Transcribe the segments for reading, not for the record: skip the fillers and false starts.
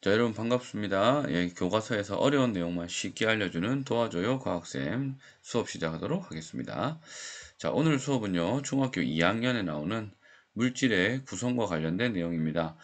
자, 여러분 반갑습니다. 예, 교과서에서 어려운 내용만 쉽게 알려주는 도와줘요 과학쌤 수업 시작하도록 하겠습니다. 자, 오늘 수업은요, 중학교 2학년에 나오는 물질의 구성과 관련된 내용입니다.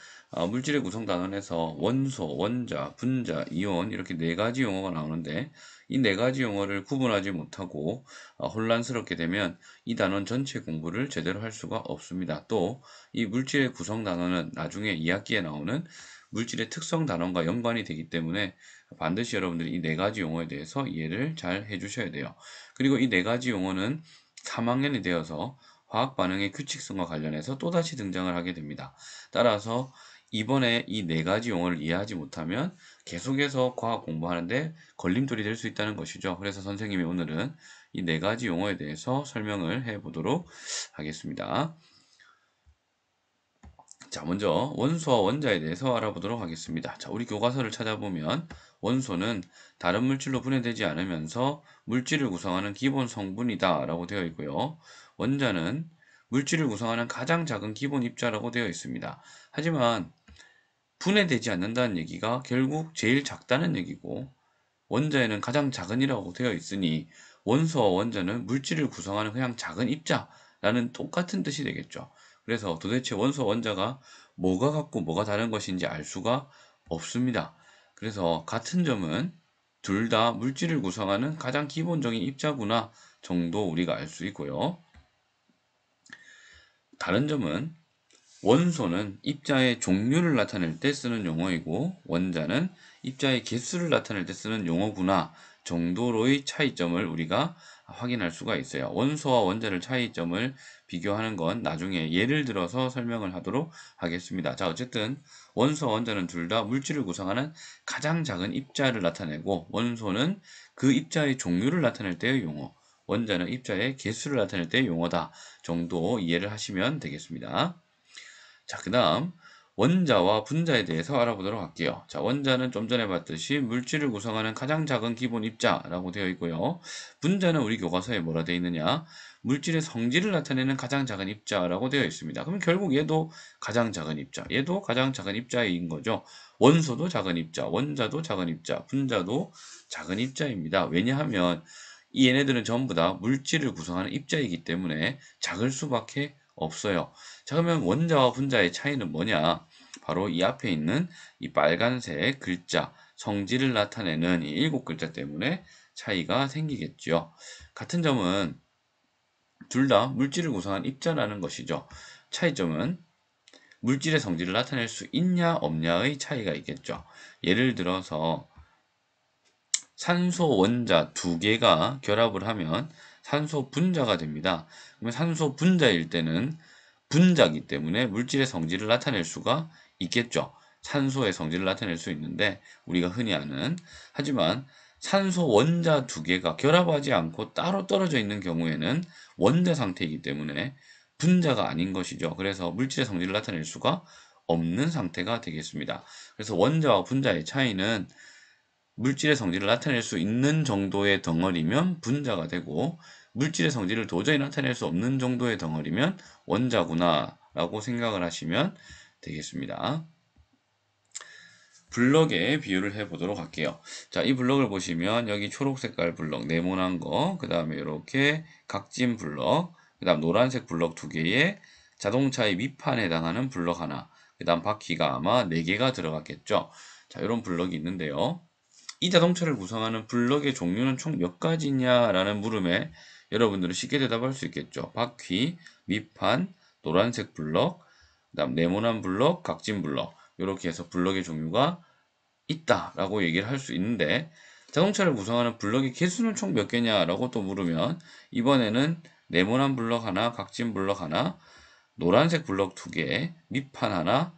물질의 구성 단원에서 원소, 원자, 분자, 이온 이렇게 네 가지 용어가 나오는데 이 네 가지 용어를 구분하지 못하고 혼란스럽게 되면 이 단원 전체 공부를 제대로 할 수가 없습니다. 또 이 물질의 구성 단원은 나중에 2학기에 나오는 물질의 특성 단원과 연관이 되기 때문에 반드시 여러분들이 이 네 가지 용어에 대해서 이해를 잘 해주셔야 돼요. 그리고 이 네 가지 용어는 3학년이 되어서 화학 반응의 규칙성과 관련해서 또다시 등장을 하게 됩니다. 따라서 이번에 이 네 가지 용어를 이해하지 못하면 계속해서 과학 공부하는데 걸림돌이 될 수 있다는 것이죠. 그래서 선생님이 오늘은 이 네 가지 용어에 대해서 설명을 해 보도록 하겠습니다. 자, 먼저 원소와 원자에 대해서 알아보도록 하겠습니다. 자, 우리 교과서를 찾아보면 원소는 다른 물질로 분해되지 않으면서 물질을 구성하는 기본 성분이다 라고 되어 있고요. 원자는 물질을 구성하는 가장 작은 기본 입자라고 되어 있습니다. 하지만 분해되지 않는다는 얘기가 결국 제일 작다는 얘기고, 원자에는 가장 작은이라고 되어 있으니 원소와 원자는 물질을 구성하는 그냥 작은 입자라는 똑같은 뜻이 되겠죠. 그래서 도대체 원소와 원자가 뭐가 같고 뭐가 다른 것인지 알 수가 없습니다. 그래서 같은 점은 둘 다 물질을 구성하는 가장 기본적인 입자구나 정도 우리가 알 수 있고요. 다른 점은 원소는 입자의 종류를 나타낼 때 쓰는 용어이고 원자는 입자의 개수를 나타낼 때 쓰는 용어구나 정도로의 차이점을 우리가 확인할 수가 있어요. 원소와 원자를 차이점을 비교하는 건 나중에 예를 들어서 설명을 하도록 하겠습니다. 자, 어쨌든 원소와 원자는 둘 다 물질을 구성하는 가장 작은 입자를 나타내고 원소는 그 입자의 종류를 나타낼 때의 용어, 원자는 입자의 개수를 나타낼 때의 용어다 정도 이해를 하시면 되겠습니다. 자, 그 다음 원자와 분자에 대해서 알아보도록 할게요. 자, 원자는 좀 전에 봤듯이 물질을 구성하는 가장 작은 기본 입자라고 되어 있고요. 분자는 우리 교과서에 뭐라 되어 있느냐? 물질의 성질을 나타내는 가장 작은 입자라고 되어 있습니다. 그럼 결국 얘도 가장 작은 입자, 얘도 가장 작은 입자인 거죠. 원소도 작은 입자, 원자도 작은 입자, 분자도 작은 입자입니다. 왜냐하면 이 얘네들은 전부 다 물질을 구성하는 입자이기 때문에 작을 수밖에 없어요. 자, 그러면 원자와 분자의 차이는 뭐냐? 바로 이 앞에 있는 이 빨간색 글자, 성질을 나타내는 이 7글자 때문에 차이가 생기겠죠. 같은 점은 둘 다 물질을 구성한 입자라는 것이죠. 차이점은 물질의 성질을 나타낼 수 있냐 없냐의 차이가 있겠죠. 예를 들어서 산소 원자 두 개가 결합을 하면 산소 분자가 됩니다. 그러면 산소 분자일 때는 분자기 때문에 물질의 성질을 나타낼 수가 있겠죠. 산소의 성질을 나타낼 수 있는데 우리가 흔히 아는, 하지만 산소 원자 두 개가 결합하지 않고 따로 떨어져 있는 경우에는 원자 상태이기 때문에 분자가 아닌 것이죠. 그래서 물질의 성질을 나타낼 수가 없는 상태가 되겠습니다. 그래서 원자와 분자의 차이는 물질의 성질을 나타낼 수 있는 정도의 덩어리면 분자가 되고 물질의 성질을 도저히 나타낼 수 없는 정도의 덩어리면 원자구나 라고 생각을 하시면 되겠습니다. 블럭의 비율을 해보도록 할게요. 자, 이 블럭을 보시면 여기 초록 색깔 블럭 네모난 거, 그 다음에 이렇게 각진 블럭, 그 다음 노란색 블럭 두 개에 자동차의 밑판에 해당하는 블럭 하나, 그 다음 바퀴가 아마 4개가 들어갔겠죠. 자, 이런 블럭이 있는데요. 이 자동차를 구성하는 블럭의 종류는 총 몇 가지냐라는 물음에 여러분들은 쉽게 대답할 수 있겠죠. 바퀴, 밑판, 노란색 블럭, 그다음 네모난 블럭, 각진 블럭 이렇게 해서 블럭의 종류가 있다라고 얘기를 할 수 있는데 자동차를 구성하는 블럭의 개수는 총 몇 개냐라고 또 물으면 이번에는 네모난 블럭 하나, 각진 블럭 하나, 노란색 블럭 2개, 밑판 하나,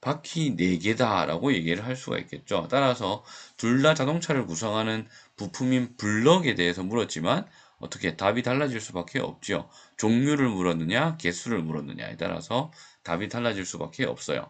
바퀴 4개다 라고 얘기를 할 수가 있겠죠. 따라서 둘 다 자동차를 구성하는 부품인 블럭에 대해서 물었지만 어떻게 답이 달라질 수밖에 없죠. 종류를 물었느냐 개수를 물었느냐에 따라서 답이 달라질 수밖에 없어요.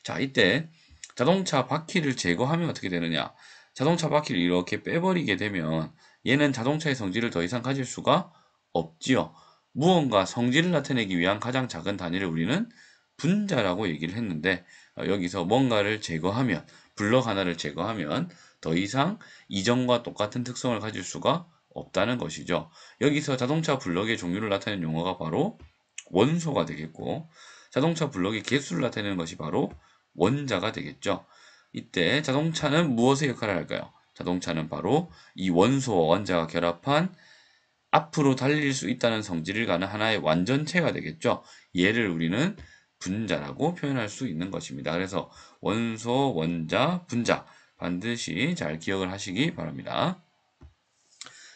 자, 이때 자동차 바퀴를 제거하면 어떻게 되느냐? 자동차 바퀴를 이렇게 빼버리게 되면 얘는 자동차의 성질을 더 이상 가질 수가 없지요. 무언가 성질을 나타내기 위한 가장 작은 단위를 우리는 분자라고 얘기를 했는데 여기서 뭔가를 제거하면 블럭 하나를 제거하면 더 이상 이전과 똑같은 특성을 가질 수가 없다는 것이죠. 여기서 자동차 블럭의 종류를 나타내는 용어가 바로 원소가 되겠고, 자동차 블럭의 개수를 나타내는 것이 바로 원자가 되겠죠. 이때 자동차는 무엇의 역할을 할까요? 자동차는 바로 이 원소와 원자가 결합한 앞으로 달릴 수 있다는 성질을 가는 하나의 완전체가 되겠죠. 얘를 우리는 분자라고 표현할 수 있는 것입니다. 그래서 원소, 원자, 분자 반드시 잘 기억을 하시기 바랍니다.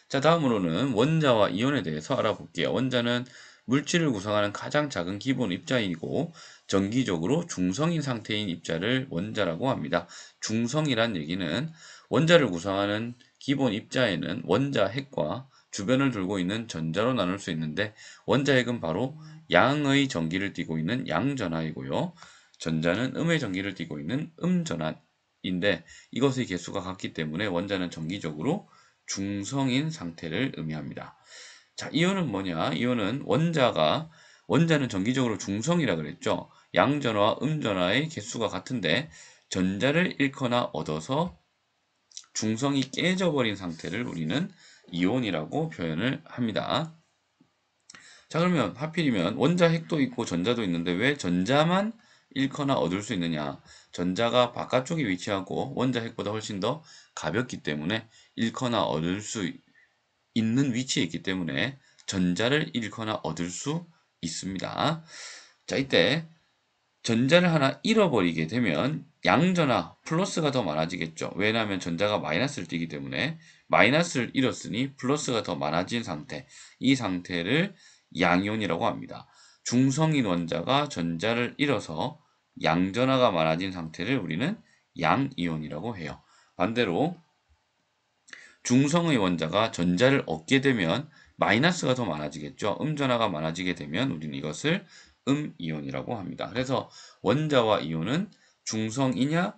자, 다음으로는 원자와 이온에 대해서 알아볼게요. 원자는 물질을 구성하는 가장 작은 기본 입자이고 정기적으로 중성인 상태인 입자를 원자라고 합니다. 중성이란 얘기는 원자를 구성하는 기본 입자에는 원자 핵과 주변을 돌고 있는 전자로 나눌 수 있는데, 원자 핵은 바로 양의 전기를 띠고 있는 양전하이고요. 전자는 음의 전기를 띠고 있는 음전하인데, 이것의 개수가 같기 때문에 원자는 정기적으로 중성인 상태를 의미합니다. 자, 이온은 뭐냐? 이온은 원자는 정기적으로 중성이라 그랬죠. 양전하와 음전하의 개수가 같은데 전자를 잃거나 얻어서 중성이 깨져버린 상태를 우리는 이온이라고 표현을 합니다. 자, 그러면 하필이면 원자 핵도 있고 전자도 있는데 왜 전자만 잃거나 얻을 수 있느냐? 전자가 바깥쪽에 위치하고 원자 핵보다 훨씬 더 가볍기 때문에 잃거나 얻을 수 있는 위치에 있기 때문에 전자를 잃거나 얻을 수 있습니다. 자, 이때 전자를 하나 잃어버리게 되면 양전하 플러스가 더 많아지겠죠. 왜냐하면 전자가 마이너스를 띠기 때문에 마이너스를 잃었으니 플러스가 더 많아진 상태, 이 상태를 양이온이라고 합니다. 중성인 원자가 전자를 잃어서 양전하가 많아진 상태를 우리는 양이온이라고 해요. 반대로 중성의 원자가 전자를 얻게 되면 마이너스가 더 많아지겠죠. 음전하가 많아지게 되면 우리는 이것을 음이온이라고 합니다. 그래서 원자와 이온은 중성이냐,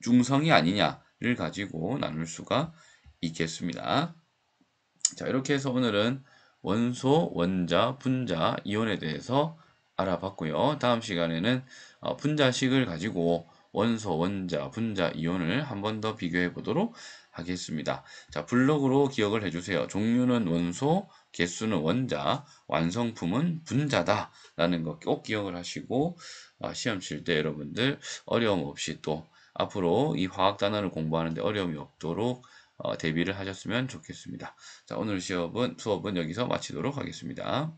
중성이 아니냐를 가지고 나눌 수가 있겠습니다. 자, 이렇게 해서 오늘은 원소, 원자, 분자, 이온에 대해서 알아봤고요. 다음 시간에는 분자식을 가지고 원소, 원자, 분자, 이온을 한 번 더 비교해 보도록 하겠습니다. 자, 블록으로 기억을 해주세요. 종류는 원소, 개수는 원자, 완성품은 분자다 라는 거 꼭 기억을 하시고 시험 칠 때 여러분들 어려움 없이 또 앞으로 이 화학 단원을 공부하는데 어려움이 없도록 대비를 하셨으면 좋겠습니다. 자, 오늘 수업은 여기서 마치도록 하겠습니다.